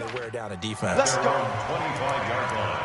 to wear down a defense. Let's go. 25-yard line.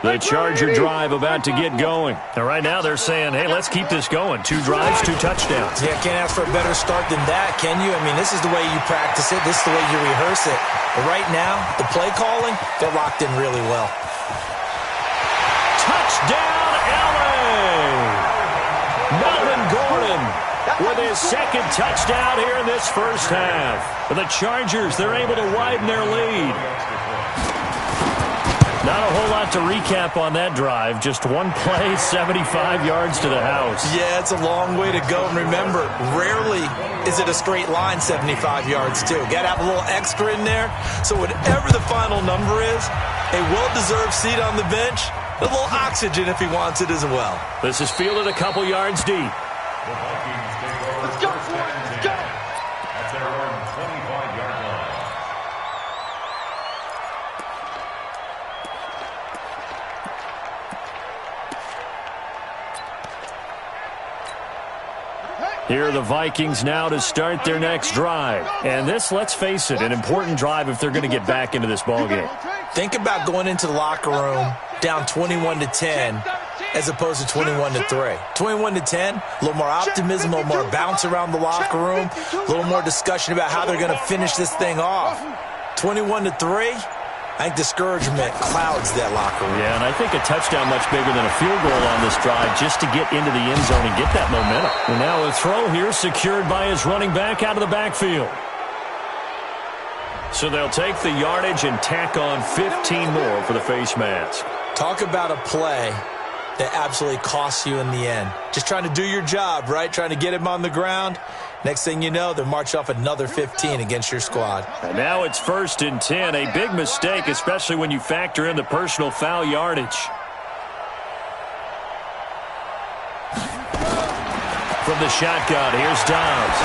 The Charger drive about to get going. And right now they're saying, hey, let's keep this going. 2 drives, 2 touchdowns. Yeah, can't ask for a better start than that, can you? I mean, this is the way you practice it. This is the way you rehearse it. But right now, the play calling, they're locked in really well. Touchdown, LA! Melvin Gordon with his second touchdown here in this first half. For the Chargers, they're able to widen their lead. Not a whole lot to recap on that drive. Just one play, 75 yards to the house. Yeah, it's a long way to go. And remember, rarely is it a straight line 75 yards, too. Got to have a little extra in there. So whatever the final number is, a well-deserved seat on the bench, a little oxygen if he wants it as well. This is fielded a couple yards deep. Let's go for it. Let's go. At their own 25-yard line. Here are the Vikings now to start their next drive. And this, let's face it, an important drive if they're going to get back into this ballgame. Think about going into the locker room down 21-10 as opposed to 21-3. 21-10, a little more optimism, a little more bounce around the locker room, a little more discussion about how they're going to finish this thing off. 21-3, I think discouragement clouds that locker room. Yeah, and I think a touchdown much bigger than a field goal on this drive just to get into the end zone and get that momentum. And now a throw here secured by his running back out of the backfield. So they'll take the yardage and tack on 15 more for the face mask. Talk about a play that absolutely costs you in the end. Just trying to do your job, right? Trying to get him on the ground. Next thing you know, they're marching off another 15 against your squad. And now it's 1st and 10. A big mistake, especially when you factor in the personal foul yardage. From the shotgun, here's Dobbs.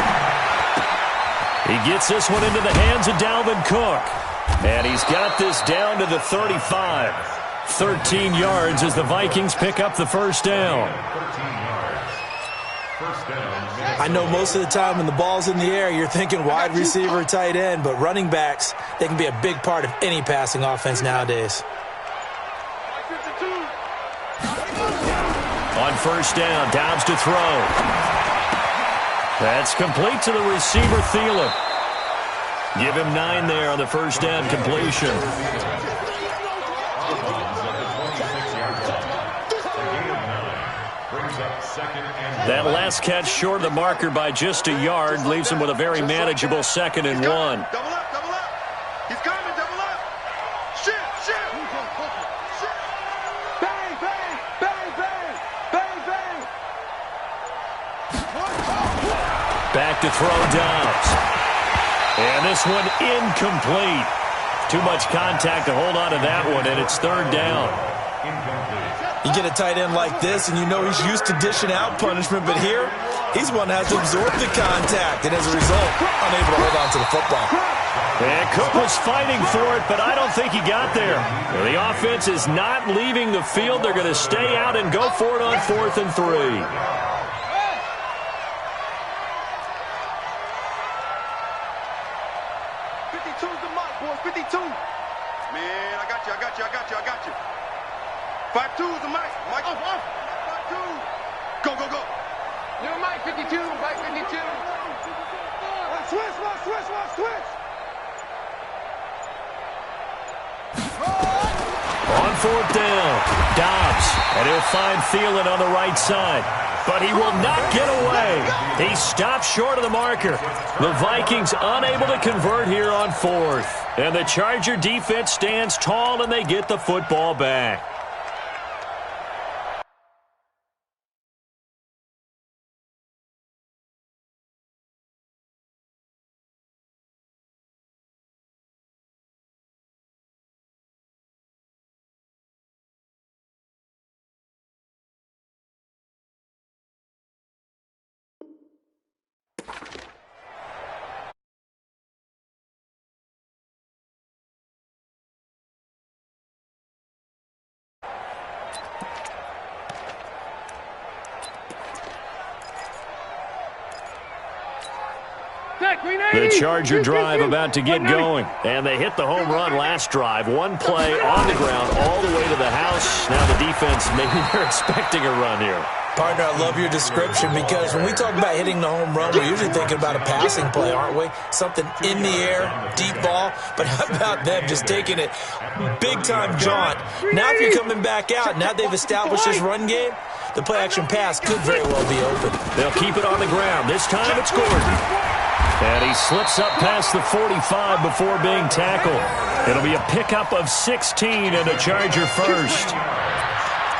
He gets this one into the hands of Dalvin Cook. And he's got this down to the 35. 13 yards as the Vikings pick up the first down. 13 yards. First down. I know most of the time when the ball's in the air, you're thinking wide receiver, tight end, but running backs, they can be a big part of any passing offense nowadays. On first down, Dobbs to throw. That's complete to the receiver, Thielen. Give him 9 there on the first down completion. That last catch short of the marker by just a yard leaves him with a very manageable 2nd and 1. Double up, double up. He's coming, double up. Shift. Bang, bang, bang, bang, bang, bang. Back to throw Dobbs. And this one incomplete. Too much contact to hold on to that one, and it's 3rd down. You get a tight end like this, and you know he's used to dishing out punishment, but here, he's one that has to absorb the contact, and as a result, unable to hold on to the football. And Cook was fighting for it, but I don't think he got there. The offense is not leaving the field. They're going to stay out and go for it on 4th and 3. 52's the mark, boys. 52. Man, I got you. 5-2's the mic. Mike, off. 5-2. Go. New Mike 52, Mike 52. Switch. On 4th down, Dobbs, and he'll find Thielen on the right side. But he will not get away. He stopped short of the marker. The Vikings unable to convert here on 4th. And the Charger defense stands tall, and they get the football back. The Charger drive about to get going. And they hit the home run last drive. One play on the ground all the way to the house. Now the defense, maybe they're expecting a run here. Partner, I love your description because when we talk about hitting the home run, we're usually thinking about a passing play, aren't we? Something in the air, deep ball. But how about them just taking it big-time jaunt? Now if you're coming back out, now they've established this run game, the play-action pass could very well be open. They'll keep it on the ground. This time it's Gordon. And he slips up past the 45 before being tackled. It'll be a pickup of 16 and a Charger first.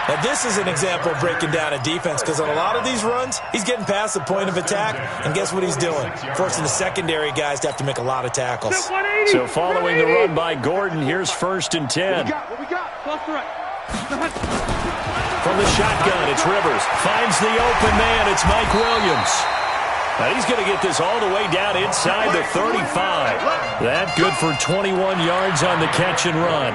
Now, this is an example of breaking down a defense because on a lot of these runs, he's getting past the point of attack, and guess what he's doing? Forcing the secondary guys to have to make a lot of tackles. So following the run by Gordon, here's 1st and 10. What we got? Plus the right. From the shotgun, it's Rivers. Finds the open man. It's Mike Williams. Now he's going to get this all the way down inside the 35. That good for 21 yards on the catch and run.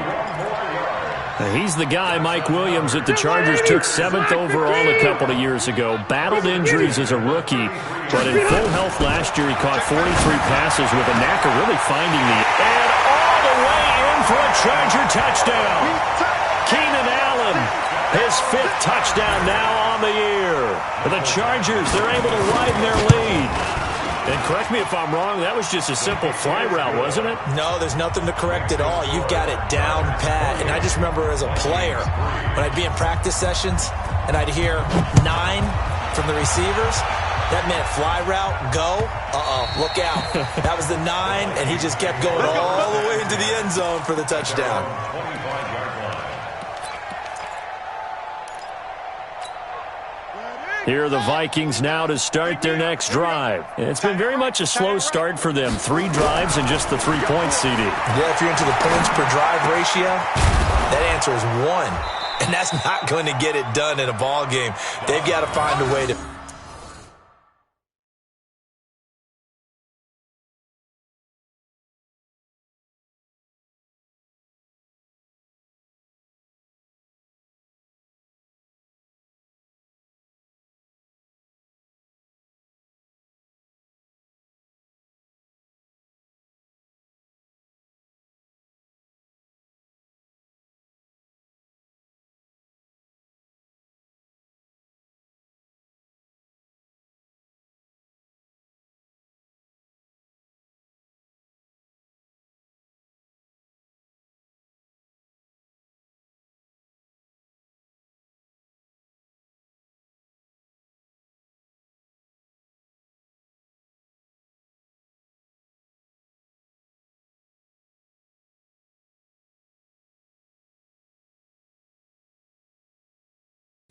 He's the guy, Mike Williams, that the Chargers took 7th overall a couple of years ago. Battled injuries as a rookie, but in full health last year, he caught 43 passes with a knack of really finding the... And all the way in for a Charger touchdown. Keenan Allen, his 5th touchdown now on the year. For the Chargers, they're able to widen their lead. And correct me if I'm wrong, that was just a simple fly route, wasn't it? No, there's nothing to correct at all. You've got it down pat. And I just remember as a player, when I'd be in practice sessions and I'd hear 9 from the receivers, that meant fly route, go. Look out. That was the 9, and he just kept going all the way into the end zone for the touchdown. Here are the Vikings now to start their next drive. It's been very much a slow start for them. 3 drives and just the 3 points, CD. Yeah, if you're into the points per drive ratio, that answer is 1. And that's not going to get it done in a ball game. They've got to find a way to...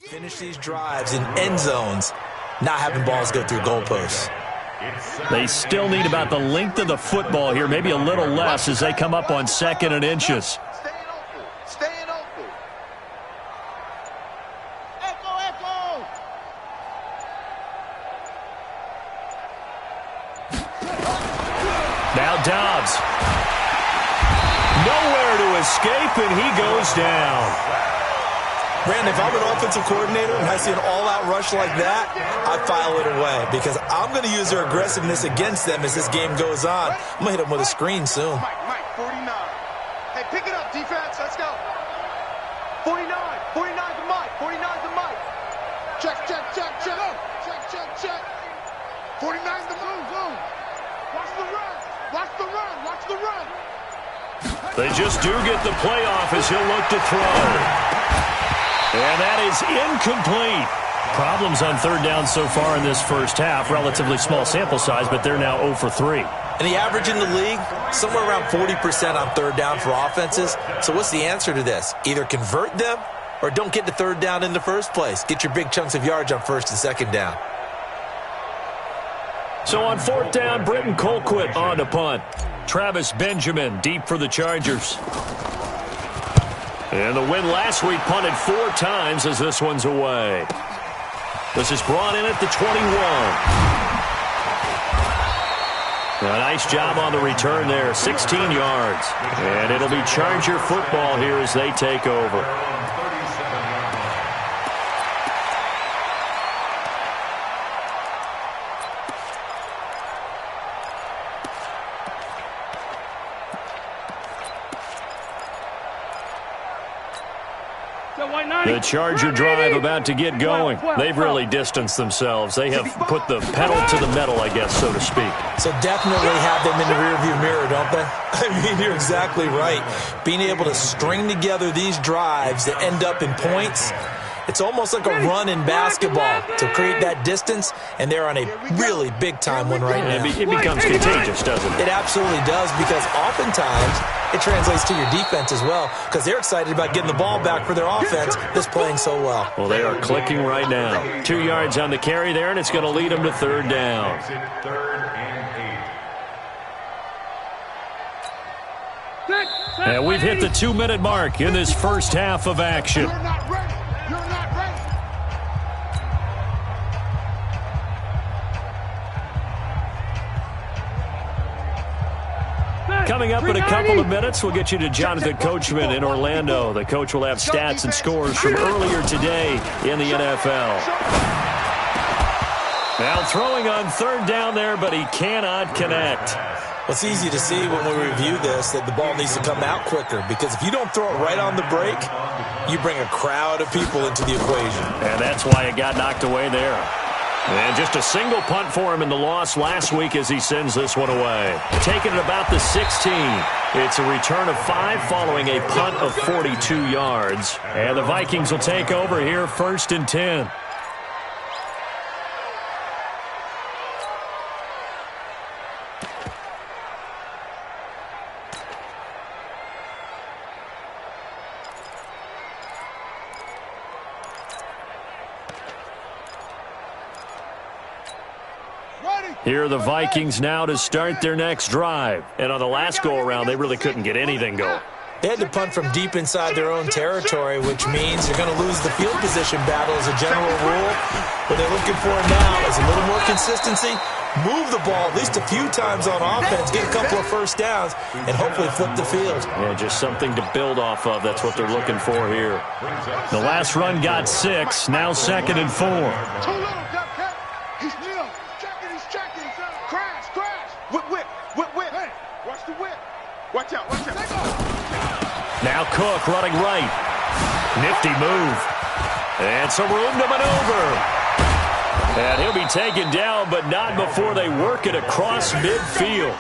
finish these drives in end zones, not having balls go through goalposts. They still need about the length of the football here, maybe a little less as they come up on 2nd and inches. Staying open. Echo. Now Dobbs. Nowhere to escape, and he goes down. Brandon, if I'm an offensive coordinator and I see an all-out rush like that, I file it away because I'm going to use their aggressiveness against them as this game goes on. I'm going to hit them with a screen soon. Mike, 49. Hey, pick it up, defense. Let's go. 49 to Mike. 49 to Mike. Check. 49's the move. Watch the run. They just do get the playoff as he'll look to throw. And that is incomplete. Problems on 3rd down so far in this first half. Relatively small sample size, but they're now 0 for 3. And the average in the league, somewhere around 40% on 3rd down for offenses. So what's the answer to this? Either convert them or don't get to 3rd down in the first place. Get your big chunks of yards on 1st and 2nd down. So on 4th down, Britton Colquitt on to punt. Travis Benjamin deep for the Chargers. And the win last week punted 4 times as this one's away. This is brought in at the 21. A nice job on the return there, 16 yards. And it'll be Charger football here as they take over. The Charger drive about to get going. They've really distanced themselves. They have put the pedal to the metal, I guess, so to speak. So definitely have them in the rearview mirror, don't they? I mean, you're exactly right. Being able to string together these drives that end up in points, it's almost like a run in basketball to create that distance, and they're on a really big-time one right now. It becomes contagious, doesn't it? It absolutely does, because oftentimes it translates to your defense as well, because they're excited about getting the ball back for their offense that's playing so well. Well, they are clicking right now. 2 yards on the carry there, and it's going to lead them to third down. Third and 8. And we've hit the 2-minute mark in this first half of action. You're not ready. You're not ready. Coming up in a couple of minutes, we'll get you to Jonathan Coachman in Orlando. The coach will have stats and scores from earlier today in the NFL. Now throwing on third down there, but he cannot connect. Well, it's easy to see when we review this that the ball needs to come out quicker, because if you don't throw it right on the break, you bring a crowd of people into the equation. And that's why it got knocked away there. And just a single punt for him in the loss last week as he sends this one away. Taking it about the 16. It's a return of 5 following a punt of 42 yards. And the Vikings will take over here first and 10. Here are the Vikings now to start their next drive. And on the last go-around, they really couldn't get anything going. They had to punt from deep inside their own territory, which means they're going to lose the field position battle as a general rule. What they're looking for now is a little more consistency, move the ball at least a few times on offense, get a couple of first downs, and hopefully flip the field. Yeah, just something to build off of. That's what they're looking for here. The last run got 6, now 2nd and 4. Too little, duck cut. He's new. He's checking. Crash. Whip. Hey, watch the whip. Watch out. Now Cook running right. Nifty move. And some room to maneuver. And he'll be taken down, but not before they work it across midfield.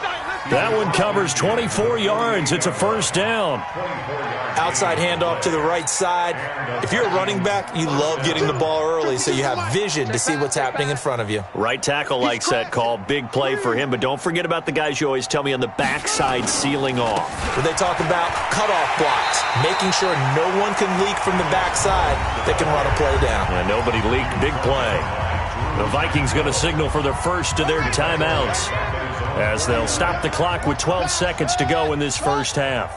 That one covers 24 yards. It's a first down. Outside handoff to the right side. If you're a running back, you love getting the ball early so you have vision to see what's happening in front of you. Right tackle likes that call. Big play for him, but don't forget about the guys you always tell me on the backside sealing off. When they talk about cutoff blocks, making sure no one can leak from the backside that can run a play down. And nobody leaked. Big play. The Vikings going to signal for their first of their timeouts as they'll stop the clock with 12 seconds to go in this first half.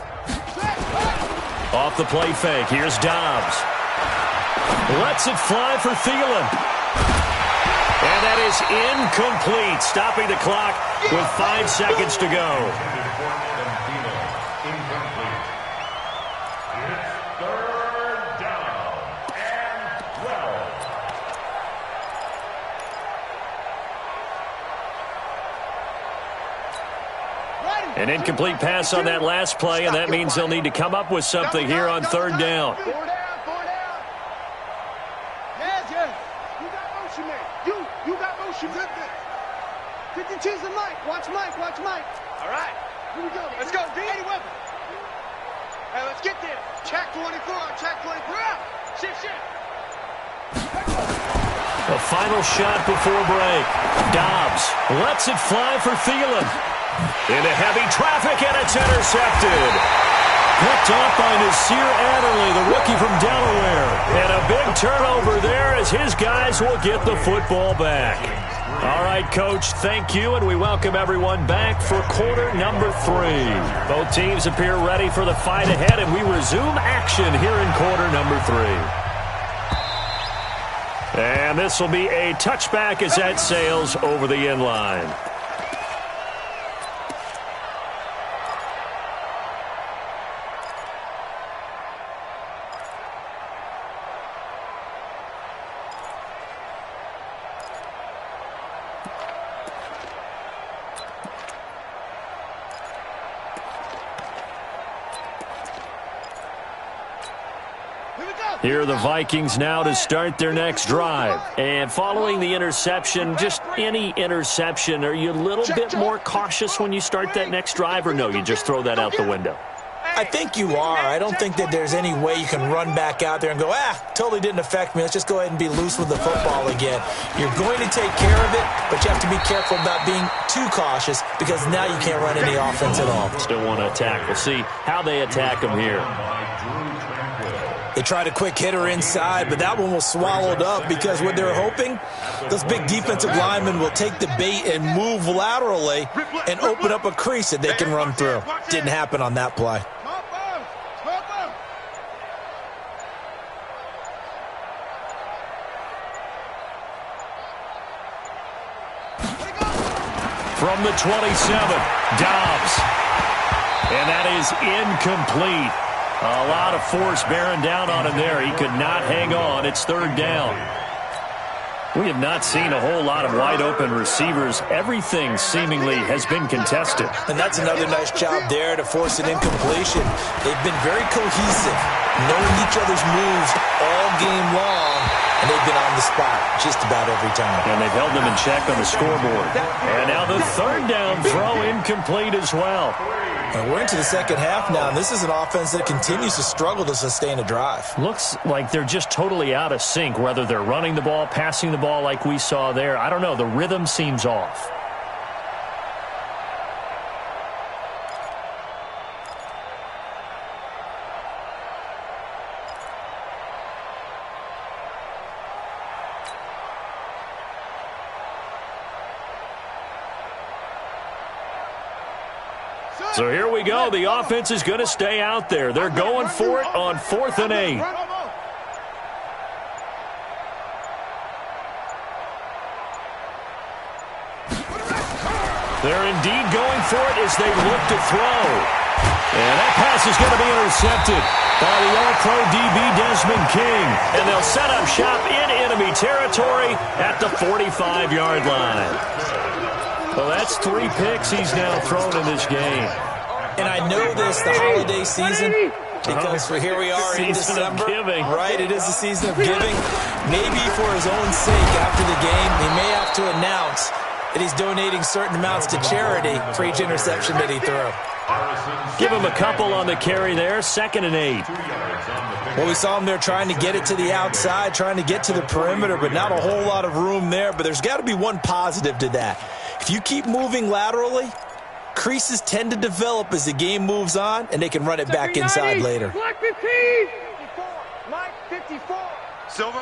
Off the play fake, here's Dobbs. Lets it fly for Thielen. And that is incomplete, stopping the clock with 5 seconds to go. An incomplete pass on that last play, and that means they'll need to come up with something here on third down. 4 down. Yes. You got motion, man. You got motion. 52's the Mike. Watch Mike. All right. Here we go. Let's go. D80 weapon. Hey, let's get there. Check 24. Check 24. Shift. A final shot before break. Dobbs lets it fly for Thielen. Into heavy traffic, and it's intercepted. Picked off by Nasir Adderley, the rookie from Delaware. And a big turnover there as his guys will get the football back. All right, Coach, thank you, and we welcome everyone back for quarter number 3. Both teams appear ready for the fight ahead, and we resume action here in quarter number 3. And this will be a touchback as that sails over the end line. Here we go. Here are the Vikings now to start their next drive. And following the interception, just any interception, are you a little bit more cautious when you start that next drive, or no, you just throw that out the window? I think you are. I don't think that there's any way you can run back out there and go, totally didn't affect me. Let's just go ahead and be loose with the football again. You're going to take care of it, but you have to be careful about being too cautious because now you can't run any offense at all. Still want to attack. We'll see how they attack them here. They tried a quick hitter inside, but that one was swallowed up because what they're hoping, those big defensive linemen will take the bait and move laterally and open up a crease that they can run through. Didn't happen on that play. From the 27, Dobbs. And that is incomplete. A lot of force bearing down on him there. He could not hang on. It's third down. We have not seen a whole lot of wide-open receivers. Everything seemingly has been contested. And that's another nice job there to force an incompletion. They've been very cohesive, knowing each other's moves all game long, and they've been on the spot just about every time. And they've held them in check on the scoreboard. And now the third down throw incomplete as well. And we're into the second half now, and this is an offense that continues to struggle to sustain a drive. Looks like they're just totally out of sync, whether they're running the ball, passing the ball like we saw there. I don't know. The rhythm seems off. So here we go. The offense is going to stay out there. They're going for it on 4th and 8. They're indeed going for it as they look to throw. And that pass is going to be intercepted by the All-Pro DB Desmond King. And they'll set up shop in enemy territory at the 45-yard line. Well, that's 3 picks he's now thrown in this game. And I know this, the holiday season, because here we are in December. Right, it is the season of giving. Maybe for his own sake after the game, he may have to announce that he's donating certain amounts to charity for each interception that he threw. Give him a couple on the carry there, 2nd and 8. Well, we saw him there trying to get it to the outside, trying to get to the perimeter, but not a whole lot of room there. But there's got to be one positive to that. If you keep moving laterally, creases tend to develop as the game moves on, and they can run it back inside later. Black 15! 54. Mike 54. Silver.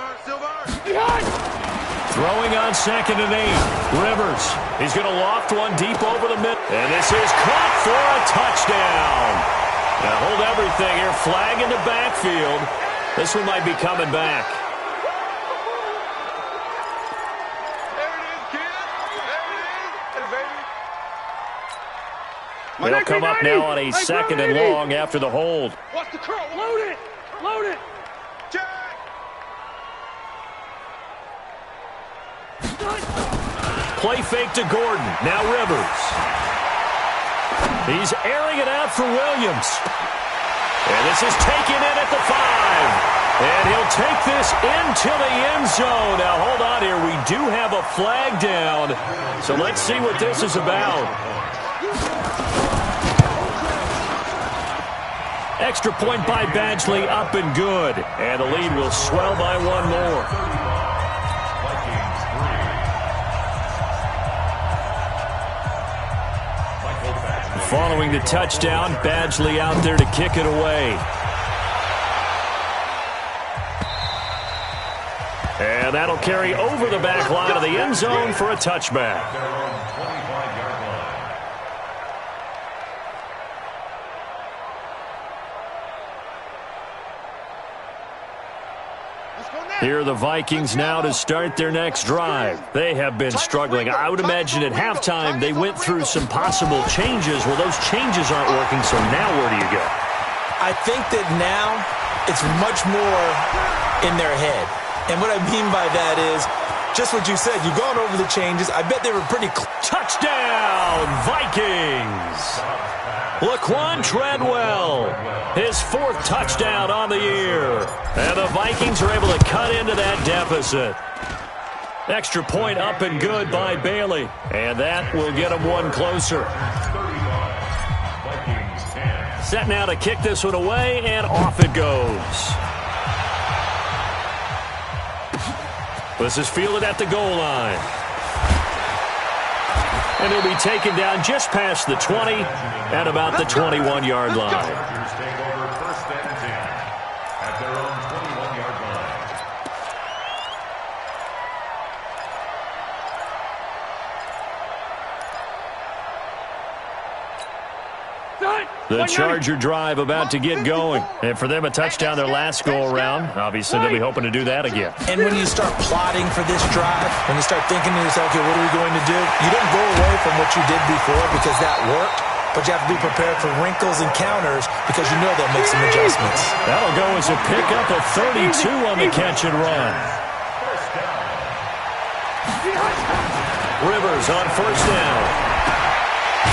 Throwing on 2nd and 8. Rivers. He's going to loft one deep over the middle. And this is caught for a touchdown. Now hold everything here. Flag in the backfield. This one might be coming back. They'll come up now on a 2nd and long after the hold. Watch the curl. Load it. Play fake to Gordon. Now Rivers. He's airing it out for Williams. And this is taken in at the 5. And he'll take this into the end zone. Now hold on here. We do have a flag down. So let's see what this is about. Extra point by Badgley, up and good. And the lead will swell by one more. Following the touchdown, Badgley out there to kick it away. And that'll carry over the back line of the end zone for a touchback. Here are the Vikings now to start their next drive. They have been struggling. I would imagine at halftime they went through some possible changes. Well, those changes aren't working, so now where do you go? I think that now it's much more in their head. And what I mean by that is just what you said. You've gone over the changes. I bet they were pretty close. Touchdown, Vikings! Laquan Treadwell, his 4th touchdown on the year. And the Vikings are able to cut into that deficit. Extra point up and good by Bailey. And that will get them one closer. Set now to kick this one away, and off it goes. This is fielded at the goal line. And he'll be taken down just past the 20 at about the 21-yard line. Chargers take over 1st and 10 at their own 21-yard line. The Charger drive about to get going. And for them, a touchdown their last go-around. Obviously, they'll be hoping to do that again. And when you start plotting for this drive, when you start thinking to yourself, okay, what are we going to do? You don't go away from what you did before because that worked, but you have to be prepared for wrinkles and counters because you know they'll make some adjustments. That'll go as a pickup of 32 on the catch and run. Rivers on 1st down.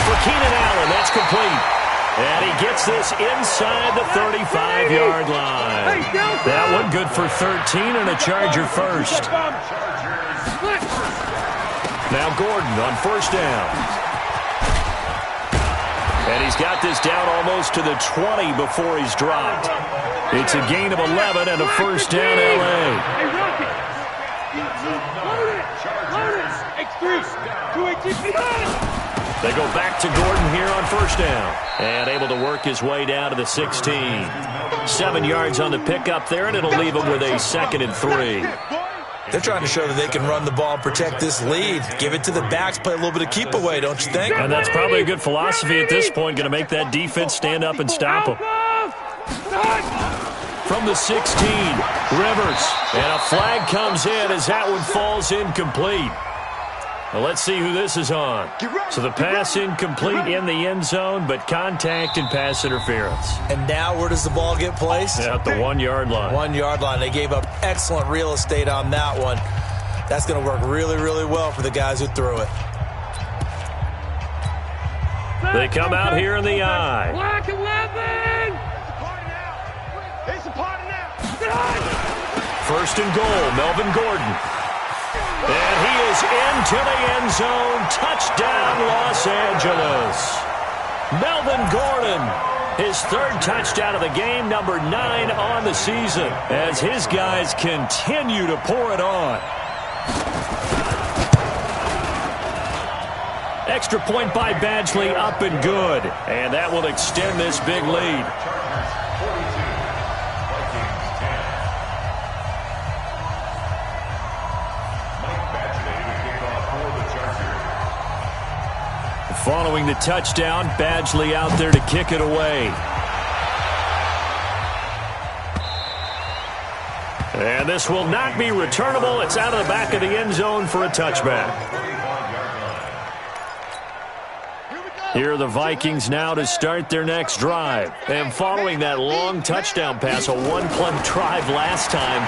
For Keenan Allen, that's complete. And he gets this inside the 35-yard line. That one good for 13 and a Charger first. Now Gordon on 1st down. And he's got this down almost to the 20 before he's dropped. It's a gain of 11 and a 1st down L.A. They go back to Gordon here on 1st down. And able to work his way down to the 16. 7 yards on the pickup there, and it'll leave him with a 2nd and 3. They're trying to show that they can run the ball and protect this lead. Give it to the backs, play a little bit of keep away, don't you think? And that's probably a good philosophy at this point, going to make that defense stand up and stop them. From the 16, Rivers. And a flag comes in as that one falls incomplete. Well, let's see who this is on. So the pass incomplete in the end zone, but contact and pass interference. And now where does the ball get placed? At the 1-yard line. 1-yard line. They gave up excellent real estate on that one. That's going to work really, really well for the guys who threw it. They come out here in the eye. Black 11! It's a party now. 1st and goal, Melvin Gordon. And he is into the end zone. Touchdown, Los Angeles. Melvin Gordon, his 3rd touchdown of the game, number 9 on the season, as his guys continue to pour it on. Extra point by Badgley, up and good. And that will extend this big lead. Following the touchdown, Badgley out there to kick it away. And this will not be returnable. It's out of the back of the end zone for a touchback. Here are the Vikings now to start their next drive. And following that long touchdown pass, a one-play drive last time,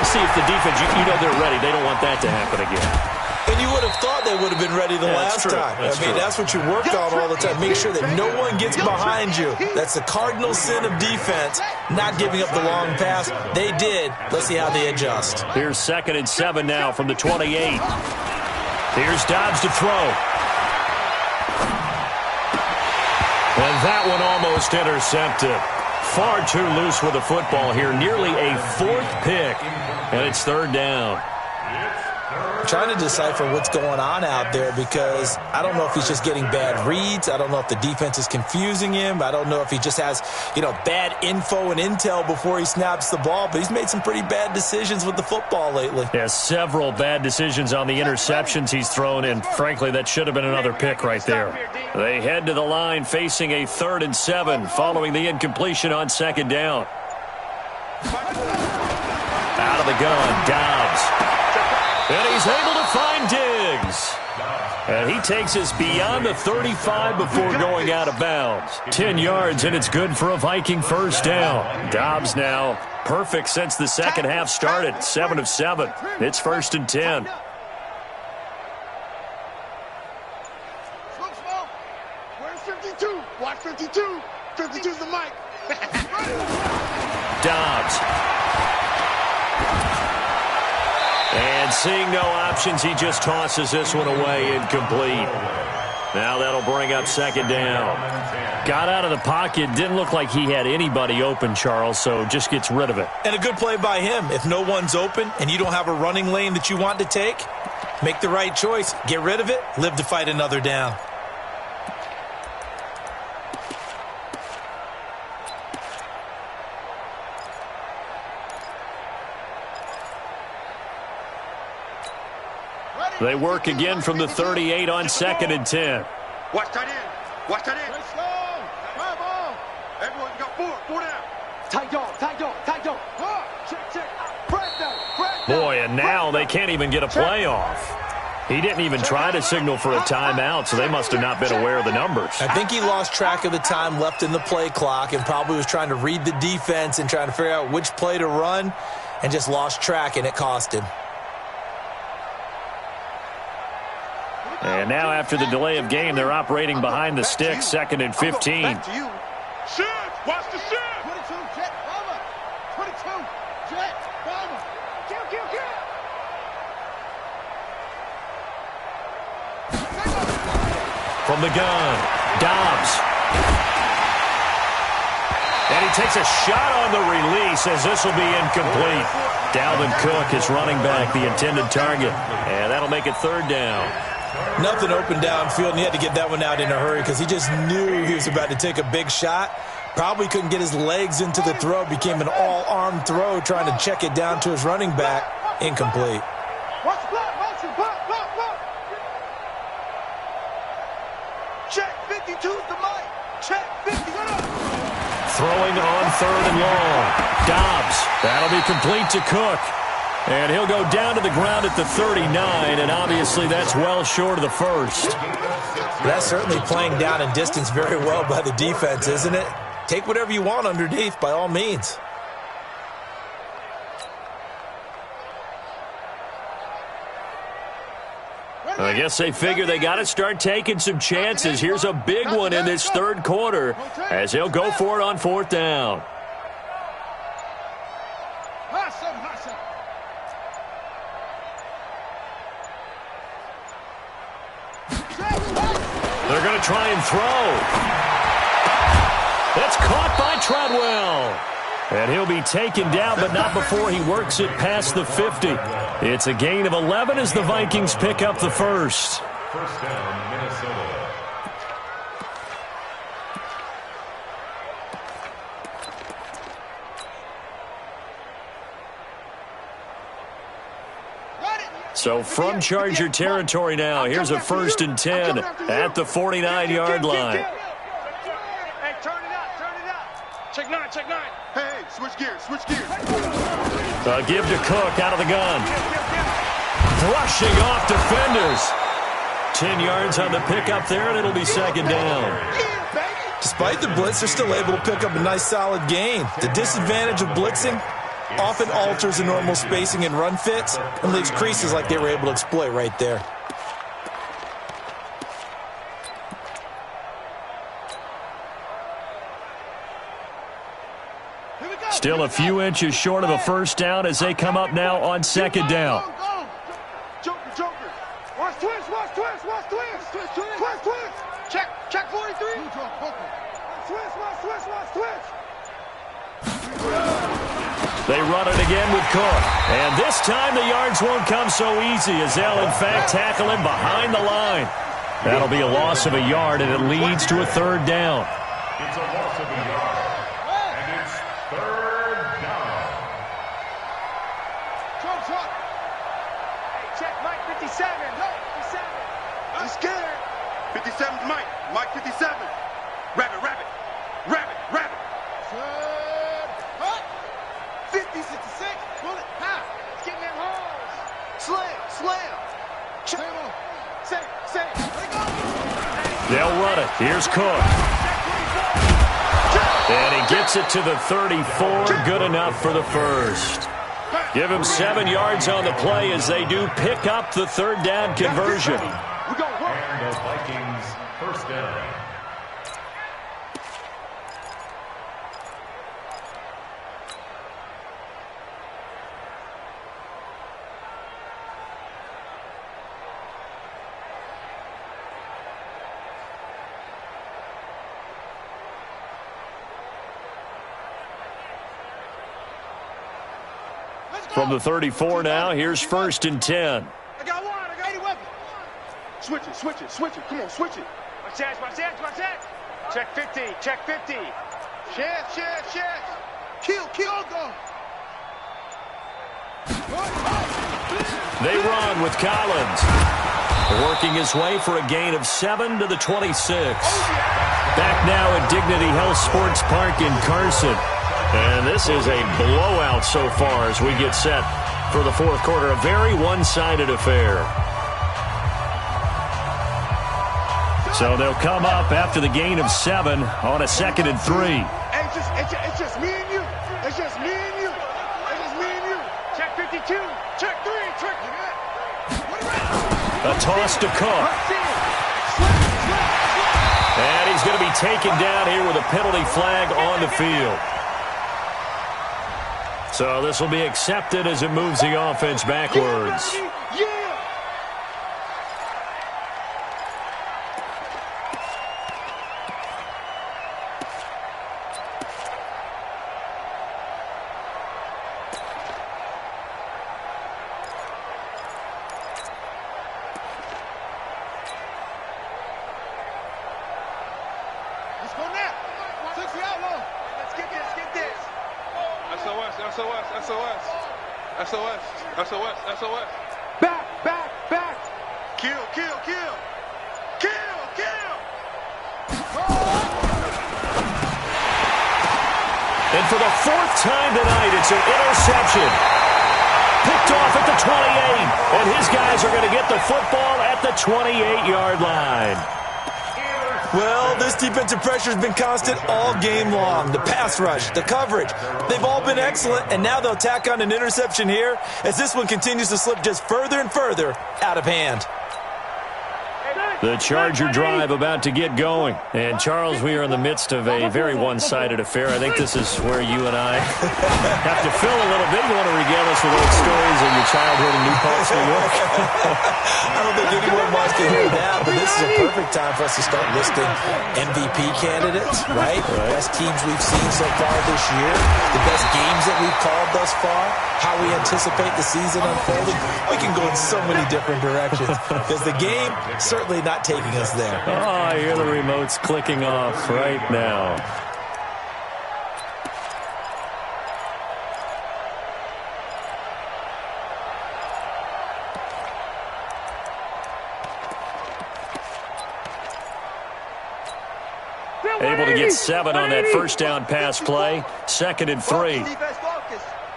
see if the defense, you know they're ready. They don't want that to happen again. And you would have thought they would have been ready the last time. That's what you work on all the time. Make sure that no one gets behind you. That's the cardinal sin of defense, not giving up the long pass. They did. Let's see how they adjust. Here's 2nd and 7 now from the 28. Here's Dobbs to throw. And that one almost intercepted. Far too loose with the football here. Nearly a 4th pick. And it's 3rd down. I'm trying to decipher what's going on out there because I don't know if he's just getting bad reads. I don't know if the defense is confusing him. I don't know if he just has, bad info and intel before he snaps the ball. But he's made some pretty bad decisions with the football lately. Yeah, several bad decisions on the interceptions he's thrown in. Frankly, that should have been another pick right there. They head to the line facing a 3rd and 7 following the incompletion on 2nd down. Out of the gun, Dobbs. And he's able to find Diggs. And he takes us beyond the 35 before going out of bounds. 10 yards, and it's good for a Viking 1st down. Dobbs now perfect since the second half started. 7 of 7. It's 1st and 10. Where's 52? Watch 52. 52's the mic. Dobbs. And seeing no options, he just tosses this one away incomplete. Now that'll bring up second down. Got out of the pocket. Didn't look like he had anybody open, Charles, so just gets rid of it. And a good play by him. If no one's open and you don't have a running lane that you want to take, make the right choice. Get rid of it. Live to fight another down. They work again from the 38 on 2nd and 10. Watch tight end. Watch tight end. Everyone's got four down. Tight dog. Check. Break down. Boy, and now they can't even get a play off. He didn't even try to signal for a timeout, so they must have not been aware of the numbers. I think he lost track of the time left in the play clock and probably was trying to read the defense and trying to figure out which play to run and just lost track, and it cost him. And now after the delay of game, they're operating behind the sticks, 2nd and 15. Back to you. Shoot. Watch the shoot. 22, jet, bomber. 22, jet, bomber. Kill. From the gun, Dobbs. And he takes a shot on the release as this will be incomplete. Dalvin Cook is running back, the intended target. And that'll make it 3rd down. Nothing open downfield, and he had to get that one out in a hurry because he just knew he was about to take a big shot. Probably couldn't get his legs into the throw. Became an all-arm throw trying to check it down to his running back. Incomplete. Watch the block. Block. Check 52's the mic. Check 50. Throwing on 3rd and long. Dobbs. That'll be complete to Cook. And he'll go down to the ground at the 39, and obviously that's well short of the first. That's certainly playing down in distance very well by the defense, isn't it? Take whatever you want underneath, by all means. I guess they figure they got to start taking some chances. Here's a big one in this 3rd quarter as he'll go for it on 4th down. They're going to try and throw. That's caught by Treadwell. And he'll be taken down, but not before he works it past the 50. It's a gain of 11 as the Vikings pick up the first. First down, Minnesota. So from Charger territory now, here's a 1st and 10 at the 49-yard line. Hey, turn it up. Check 9. Hey, switch gears. A give to Cook out of the gun. Brushing off defenders. 10 yards on the pickup there, and it'll be 2nd down. Despite the blitz, they're still able to pick up a nice, solid gain. The disadvantage of blitzing often alters the normal spacing and run fits and leaves creases like they were able to exploit right there. Still a few inches short of a 1st down as they come up now on 2nd down. Joker. Watch twist. Check 43. Twist. They run it again with Cook. And this time the yards won't come so easy as they'll, in fact, tackle him behind the line. That'll be a loss of a yard, and it leads to a 3rd down. It's a loss of a yard. And it's 3rd down. Hey, check Mike 57. Look, 57. I'm scared. 57's Mike. Mike 57. Rabbit. 50, 66. Bullet. Ha. It's getting them holes. Slam. Check. Say. Let it go. They'll run it. Here's Cook. And he gets it to the 34. Good enough for the first. Give him 7 yards on the play as they do pick up the 3rd down conversion. And the Vikings first down. From the 34 now, here's 1st and 10. I got one. I got any weapon. Switch it, switch it, switch it. Come on, switch it. Watch that, watch that, watch that. Check 50, check 50. Chef. Kill, go. They run with Collins. Working his way for a gain of 7 to the 26. Back now at Dignity Health Sports Park in Carson. And this is a blowout so far as we get set for the fourth quarter. A very one-sided affair. So they'll come up after the gain of 7 on a 2nd and 3. Hey, it's just me and you. It's just me and you. It's just me and you. Check 52. Check 3. Check. A toss to Cook. And he's going to be taken down here with a penalty flag on the field. So this will be accepted as it moves the offense backwards. Let's go now. 6 outlaw. Let's get this. SOS. Back. Kill. And for the 4th time tonight, it's an interception. Picked off at the 28. And his guys are going to get the football at the 28-yard line. Well, this defensive pressure has been constant all game long. The pass rush, the coverage, they've all been excellent, and now they'll tack on an interception here as this one continues to slip just further and further out of hand. The Charger drive about to get going. And, Charles, we are in the midst of a very one-sided affair. I think this is where you and I have to fill a little bit. You want to regale us with old stories of your childhood in New Paltz, New York? I don't think anyone wants to hear that, but this is a perfect time for us to start listing MVP candidates, right? Best teams we've seen so far this year, the best games that we've called thus far, how we anticipate the season unfolding. We can go in so many different directions because the game certainly not taking us there. Oh, I hear the remotes clicking off right now. Able to get 7 on that first down pass play. 2nd and 3.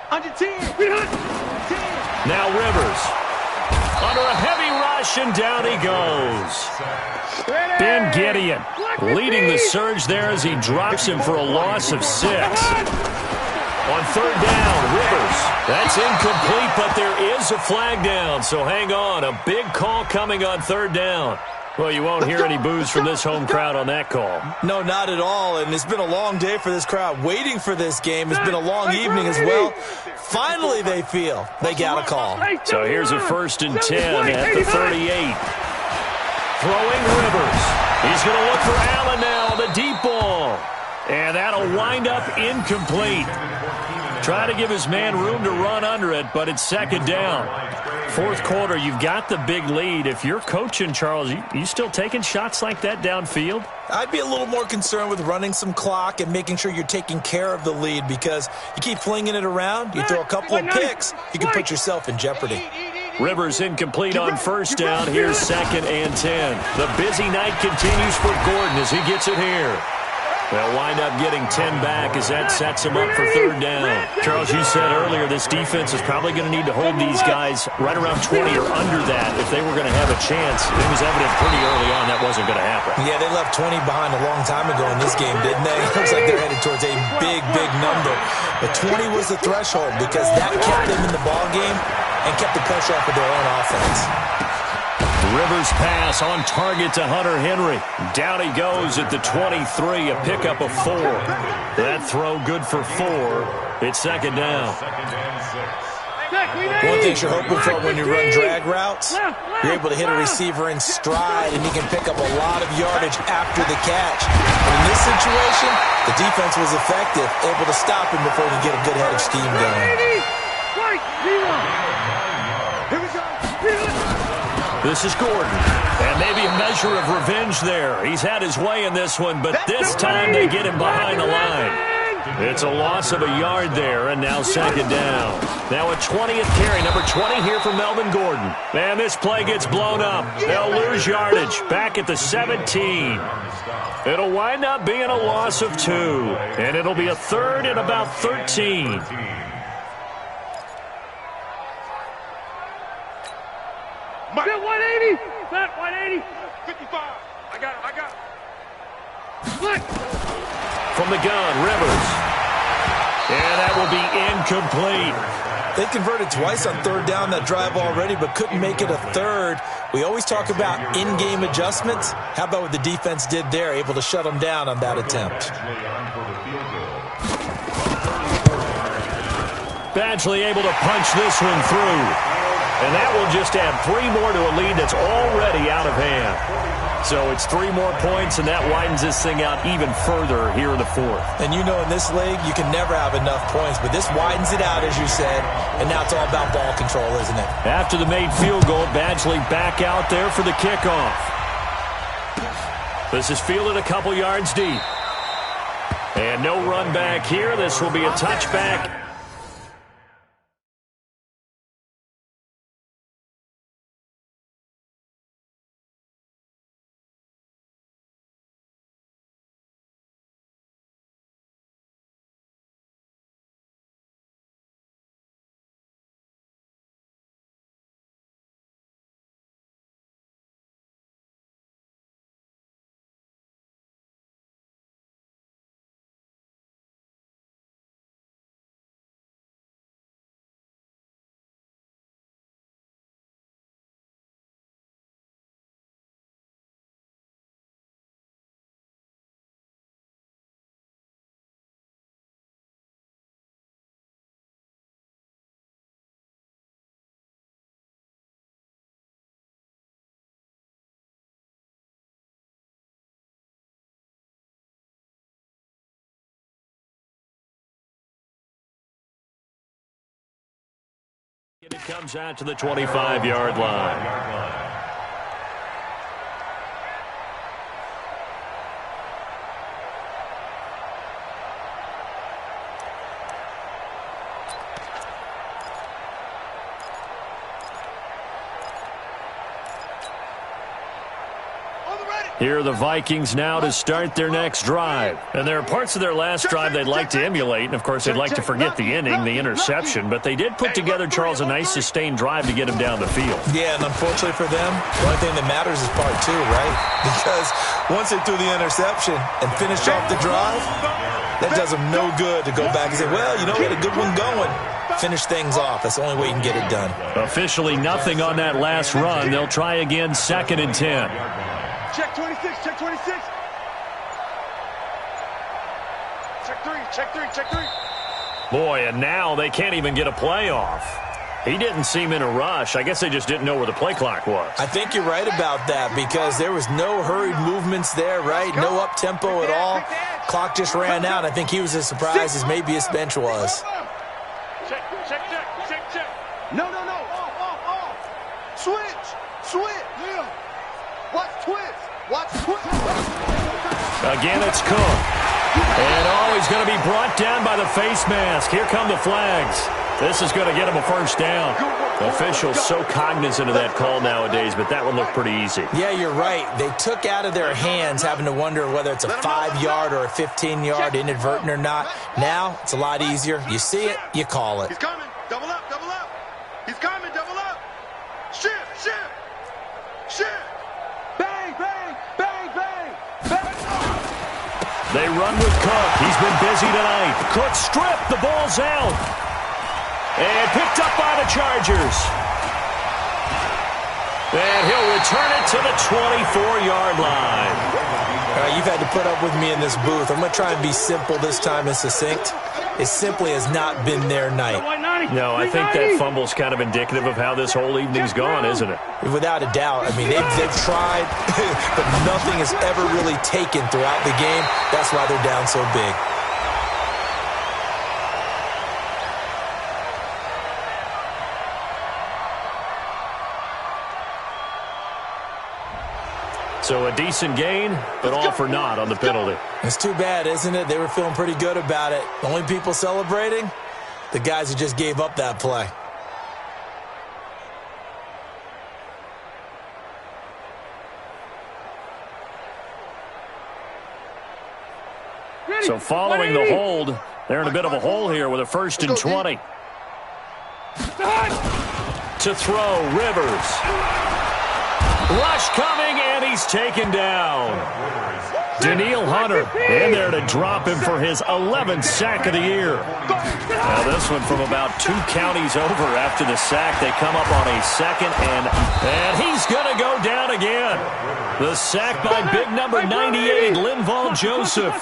Under 10. Now Rivers. Under a heavy rush, and down he goes. Ben Gideon leading the surge there as he drops him for a loss of 6. On 3rd down, Rivers. That's incomplete, but there is a flag down, so hang on. A big call coming on 3rd down. Well, you won't hear any boos from this home crowd on that call. No, not at all, and it's been a long day for this crowd waiting for this game. It's been a long evening as well. Finally, they feel they got a call. So here's a 1st and 10 at the 38. Throwing Rivers. He's going to look for Allen now on the deep ball. And that'll wind up incomplete. Try to give his man room to run under it, but it's 2nd down. 4th quarter, you've got the big lead. If you're coaching, Charles, you still taking shots like that downfield? I'd be a little more concerned with running some clock and making sure you're taking care of the lead because you keep flinging it around, you throw a couple of picks, you can put yourself in jeopardy. Rivers incomplete on 1st down. Here's 2nd and 10. The busy night continues for Gordon as he gets it here. They'll wind up getting 10 back as that sets him up for 3rd down. Charles, you said earlier this defense is probably going to need to hold these guys right around 20 or under that if they were going to have a chance. It was evident pretty early on that wasn't going to happen. Yeah, they left 20 behind a long time ago in this game, didn't they? It looks like they're headed towards a big, big number. But 20 was the threshold because that kept them in the ball game and kept the pressure off of their own offense. Rivers pass on target to Hunter Henry. Down he goes at the 23, a pickup of 4. That throw good for 4. It's 2nd down. One thing you're hoping for when you run drag routes, you're able to hit a receiver in stride, and he can pick up a lot of yardage after the catch. But in this situation, the defense was effective, able to stop him before he could get a good head of steam going. Right, here we go. This is Gordon. And maybe a measure of revenge there. He's had his way in this one, but this time they get him behind the line. It's a loss of a yard there, and now second down. Now a 20th carry, number 20 here for Melvin Gordon. And this play gets blown up. They'll lose yardage back at the 17. It'll wind up being a loss of 2, and it'll be a third and about 13. Fat 180. Fat 180. 55. I got it. Look. From the gun, Rivers. And that will be incomplete. They converted twice on third down that drive already, but couldn't make it a third. We always talk about in-game adjustments. How about what the defense did there, able to shut them down on that attempt? Badgley able to punch this one through. And that will just add 3 more to a lead that's already out of hand. So it's 3 more points, and that widens this thing out even further here in the fourth. And you know in this league, you can never have enough points, but this widens it out, as you said, and now it's all about ball control, isn't it? After the made field goal, Badgley back out there for the kickoff. This is fielded a couple yards deep. And no run back here. This will be a touchback. And it comes out to the 25-yard line. Here are the Vikings now to start their next drive. And there are parts of their last drive they'd like to emulate. And, of course, they'd like to forget the inning, the interception. But they did put together, Charles, a nice sustained drive to get him down the field. Yeah, and unfortunately for them, the only thing that matters is part 2, right? Because once they threw the interception and finished off the drive, that does them no good to go back and say, well, you know, we had a good one going. Finish things off. That's the only way you can get it done. Officially nothing on that last run. They'll try again, 2nd and 10. Check 26, check 26. Check 3. Boy, and now they can't even get a play off. He didn't seem in a rush. I guess they just didn't know where the play clock was. I think you're right about that because there was no hurried movements there, right? No up-tempo at all. Clock just ran out. I think he was as surprised as maybe his bench was. Check. No. Switch. Yeah. Watch twist. Again, it's Cook. And he's going to be brought down by the face mask. Here come the flags. This is going to get him a first down. Officials so cognizant of that call nowadays, but that one looked pretty easy. Yeah, you're right. They took out of their hands having to wonder whether it's a 5-yard or a 15-yard inadvertent or not. Now, it's a lot easier. You see it, you call it. He's coming. Double up. He's coming. Double up. Shift. Bang. They run with Cook. He's been busy tonight. Cook stripped. The ball's out. And picked up by the Chargers. And he'll return it to the 24-yard line. All right, you've had to put up with me in this booth. I'm going to try and be simple this time and succinct. It simply has not been their night. No, I think that fumble's kind of indicative of how this whole evening's gone, isn't it? Without a doubt. I mean, they've tried, but nothing has ever really taken throughout the game. That's why they're down so big. So a decent gain, but all for naught on the penalty. It's too bad, isn't it? They were feeling pretty good about it. The only people celebrating, the guys who just gave up that play. So following the hold, they're in a bit of a hole here with a 1st and 20. To throw, Rivers. Rush coming, and he's taken down. Danielle Hunter in there to drop him for his 11th sack of the year. Now this one from about 2 counties over after the sack. They come up on a 2nd, and he's going to go down again. The sack by big number 98, Linval Joseph.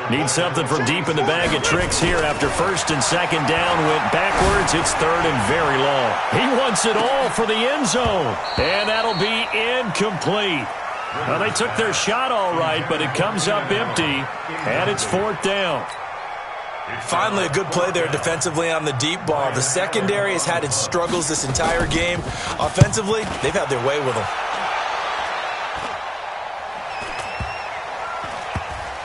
Needs something from deep in the bag of tricks here after 1st and 2nd down. Went backwards. It's 3rd and very long. He wants it all for the end zone. And that'll be incomplete. Well, they took their shot all right, but it comes up empty. And it's 4th down. Finally, a good play there defensively on the deep ball. The secondary has had its struggles this entire game. Offensively, they've had their way with them.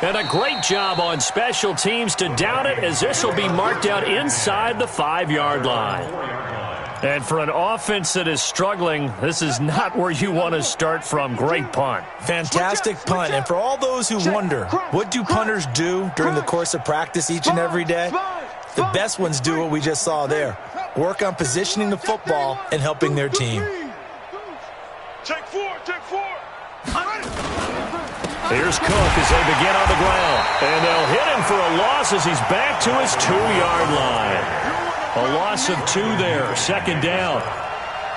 And a great job on special teams to down it, as this will be marked out inside the 5-yard line. And for an offense that is struggling, this is not where you want to start from. Great punt. Fantastic punt. And for all those who wonder, what do punters do during the course of practice each and every day? The best ones do what we just saw there. Work on positioning the football and helping their team. Check 4, check 4. Here's Cook as they begin on the ground. And they'll hit him for a loss as he's back to his 2-yard line. A loss of 2 there, 2nd down.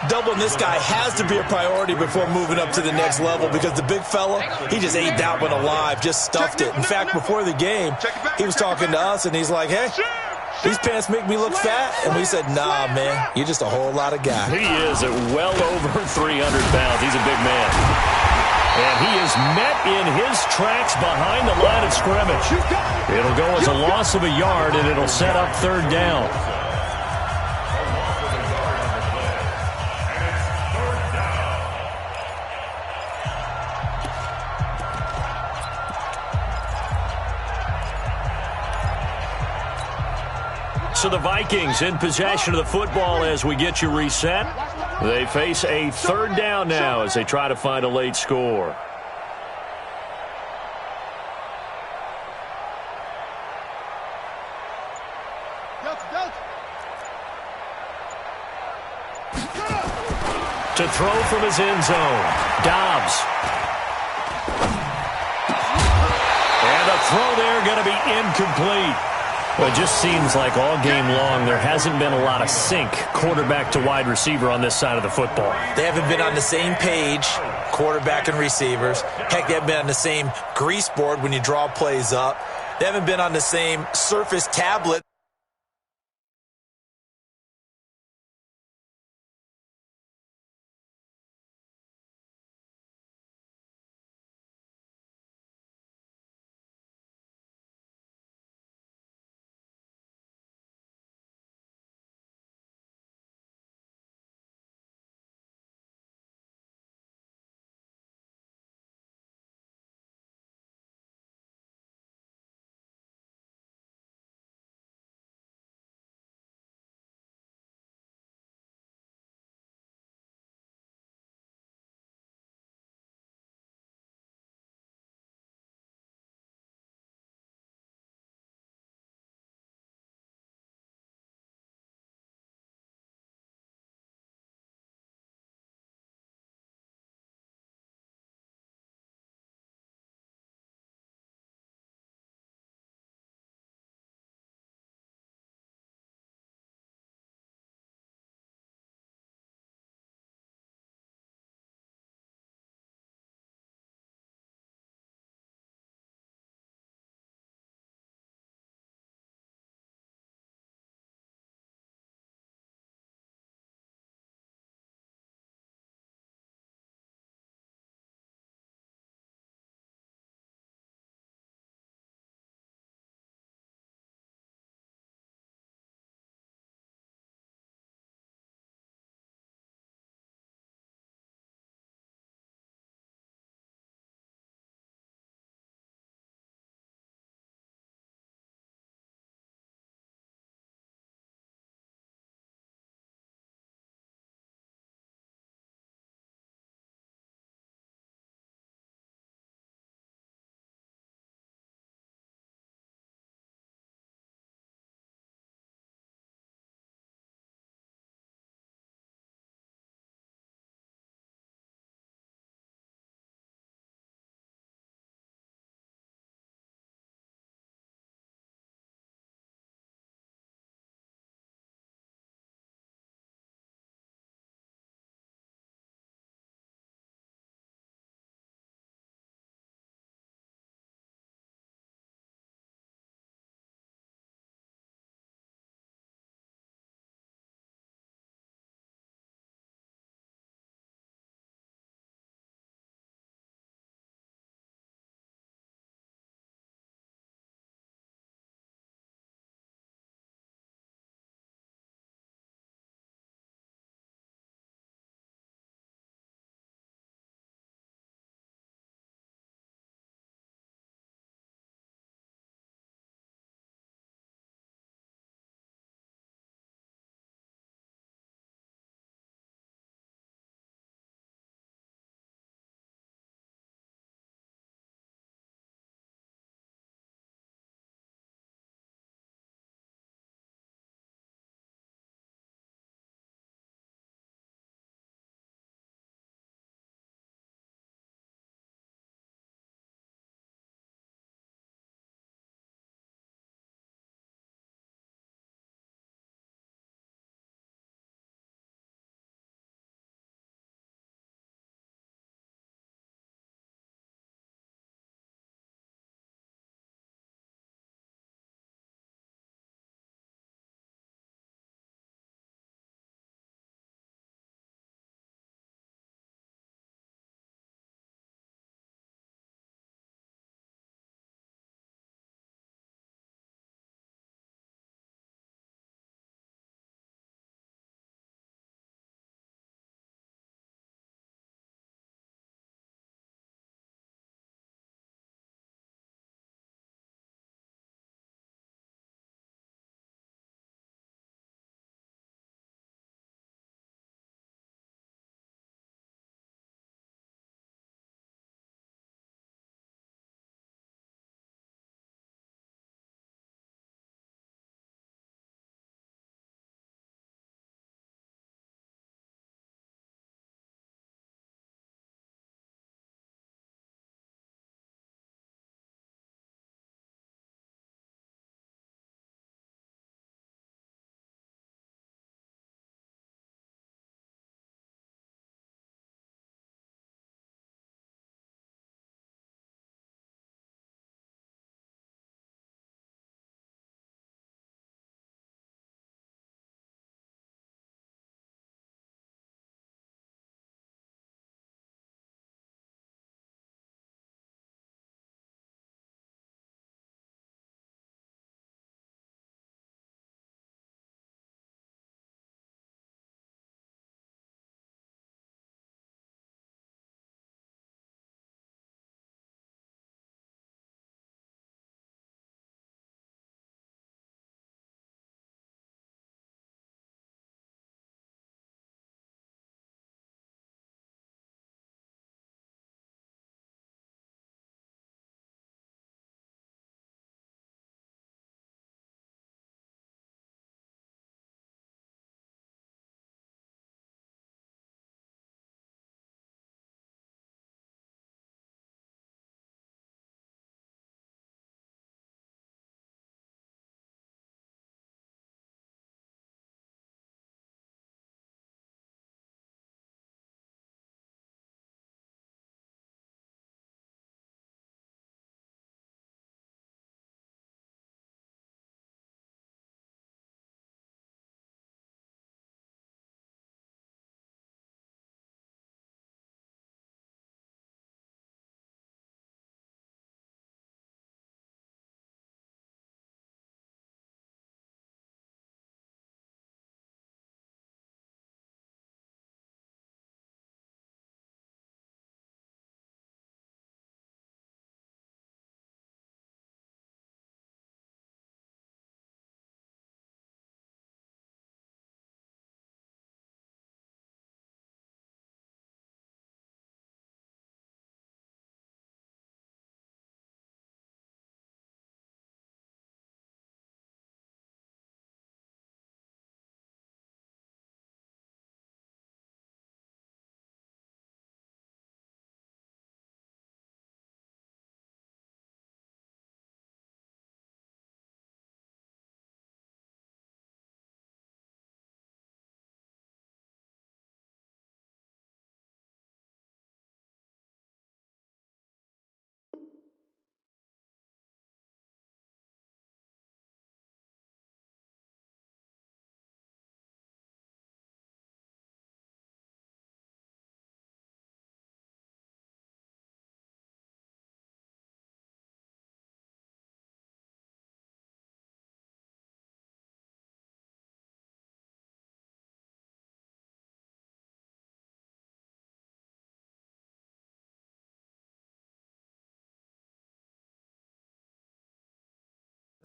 Doubling this guy has to be a priority before moving up to the next level, because the big fella, he just ate that one alive, just stuffed it. In fact, before the game, he was talking to us, and he's like, hey, these pants make me look fat. And we said, nah, man, you're just a whole lot of guy. He is at well over 300 pounds. He's a big man. And he is met in his tracks behind the line of scrimmage. It'll go as a loss of a yard, and it'll set up 3rd down. So the Vikings in possession of the football as we get you reset. They face a 3rd down now as they try to find a late score. To throw from his end zone, Dobbs. And a throw there going to be incomplete. Well, it just seems like all game long there hasn't been a lot of sync quarterback to wide receiver on this side of the football. They haven't been on the same page, quarterback and receivers. Heck, they haven't been on the same grease board when you draw plays up. They haven't been on the same Surface tablet.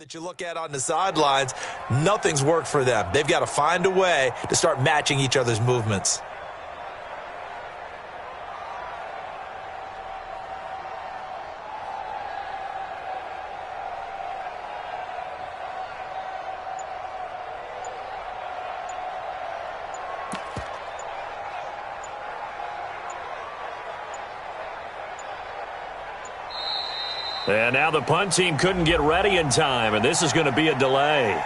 that you look at on the sidelines, nothing's worked for them. They've got to find a way to start matching each other's movements. And now the punt team couldn't get ready in time, and this is going to be a delay.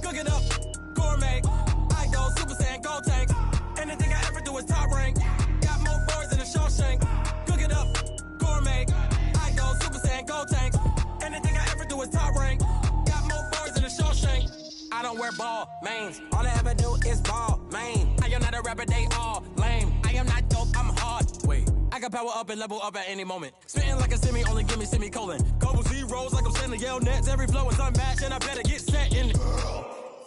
Cook it up, gourmet. I go Super Saiyan, gold tank. Anything I ever do is top rank. Got more boards than a Shawshank. Cook it up, gourmet. I go Super Saiyan, gold tank. Anything I ever do is top rank. Got more boards than a Shawshank. I don't wear ball mains. All I ever do is ball main. I am not a rapper, they all lame. I am not dope, I'm hard. Wait, I can power up and level up at any moment. Spitting like a semi, only give me semicolon. Couple zeros like I'm sending yell nets. Every flow is unmatched and I better get set in.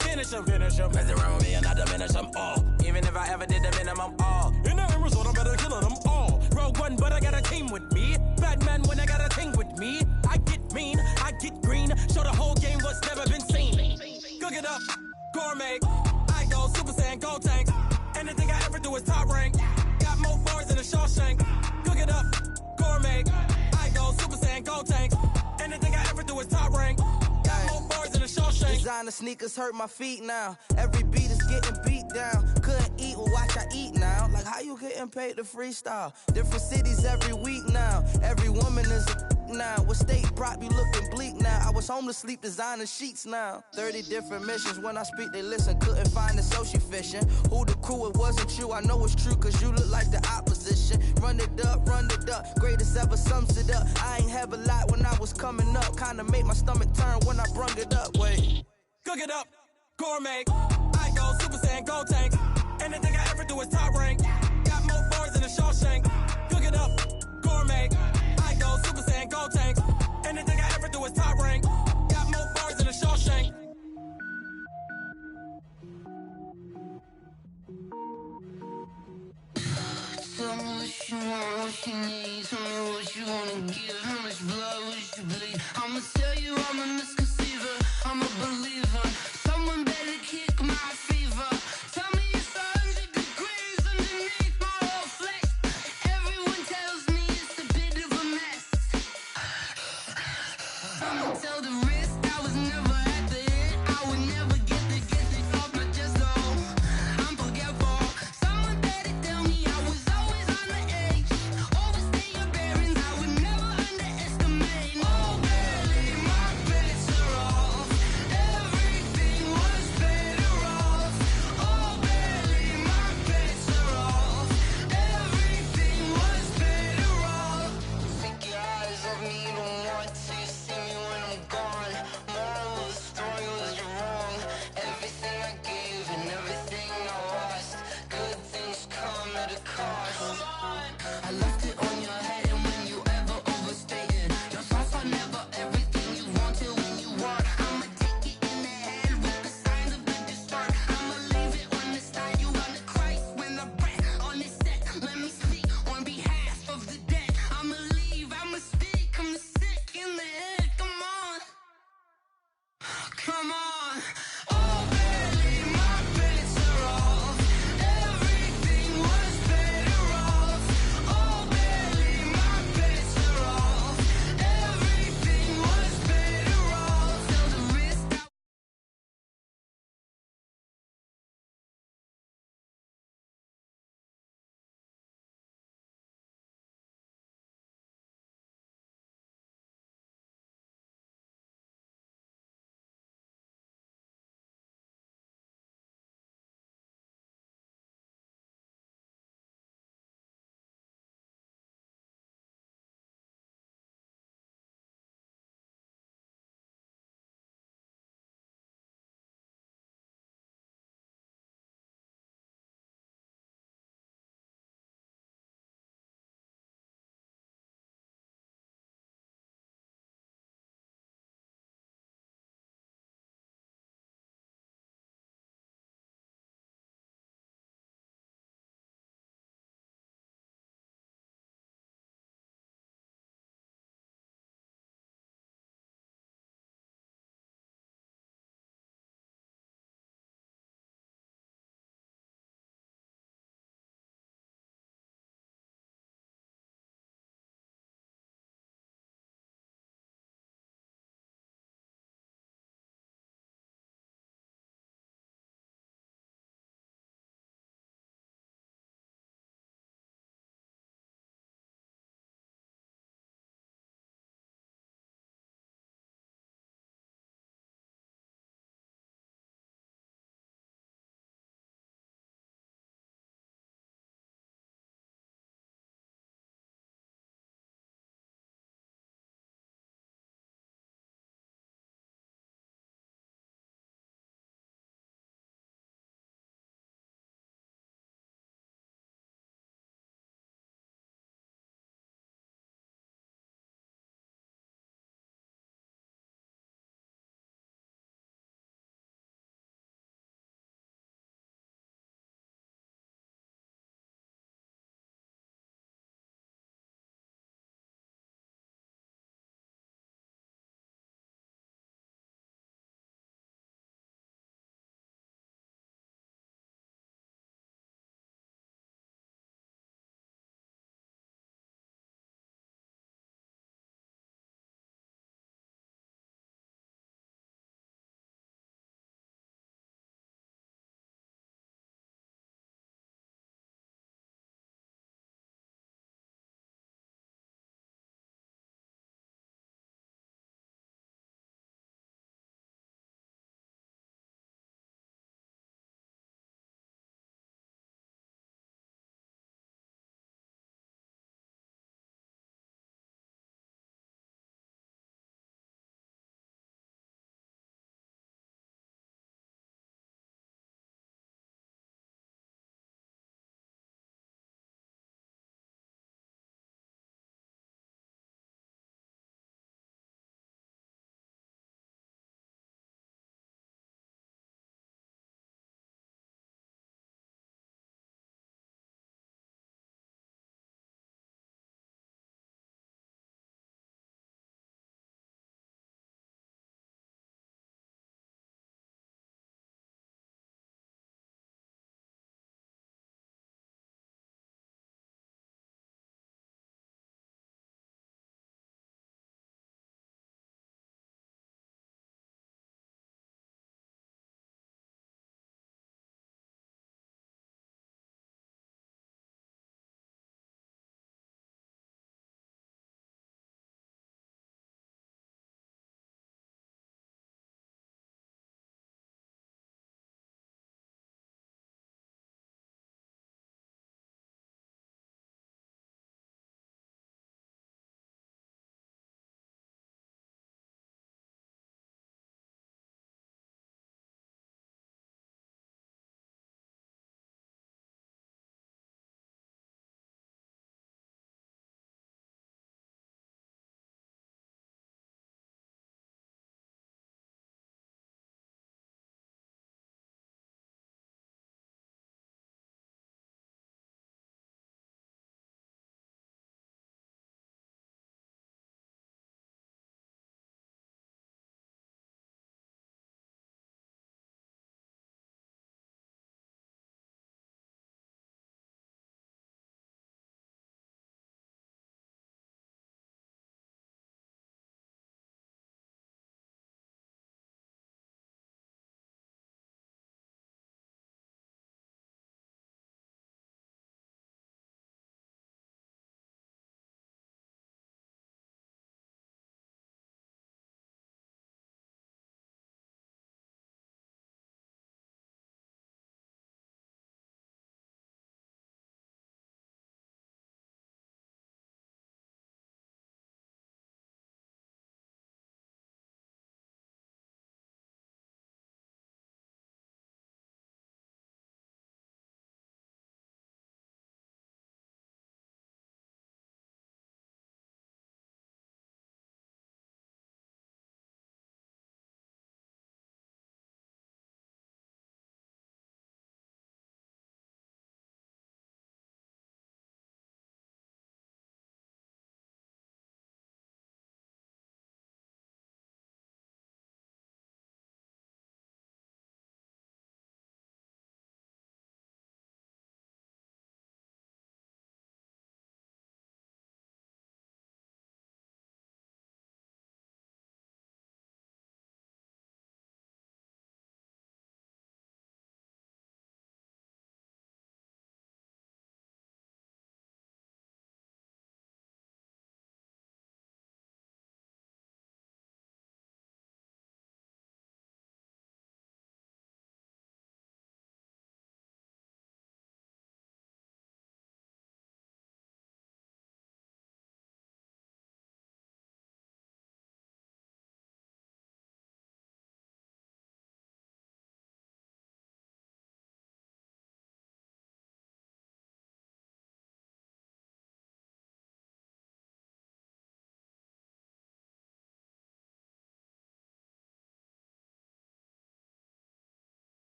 Finish him. Mess around with me and I diminish them all. Even if I ever did the minimum all. In the end result, I'm better killing them all. Rogue One, but I got a team with me. Batman when I got a team with me. I get mean, I get green. Show the whole game what's never been seen. Cook it up, gourmet. I go Super Saiyan, gold tank. Anything I ever do is top rank. Got more bars than a Shawshank. Cook it up, gourmet. I go Super Saiyan, gold tank. Anything I ever do is top rank. Designer sneakers hurt my feet now. Every beat is getting beat down. Couldn't eat, well watch I eat now. Like how you getting paid to freestyle? Different cities every week now. Every woman is a now. What state brought me looking bleak now? I was homeless, sleep designer sheets now. 30 different missions. When I speak, they listen. Couldn't find the social fishing. Who the crew? It wasn't you. I know it's true, cause you look like the opposition. Run it up. Greatest ever sums it up. I ain't have a lot when I was coming up. Kinda made my stomach turn when I brung it up. Wait. Cook it up, gourmet. I go Super Saiyan, gold tank. Anything I ever do is top rank. Got more bars than a Shawshank. Cook it up, gourmet. I go Super Saiyan, gold tank. Anything I ever do is top rank. Got more bars than a Shawshank. Tell me what you want, what you need. Tell me what you wanna give. How much blood would you bleed? I'ma tell you I'm a misconceiver. I'm a believer.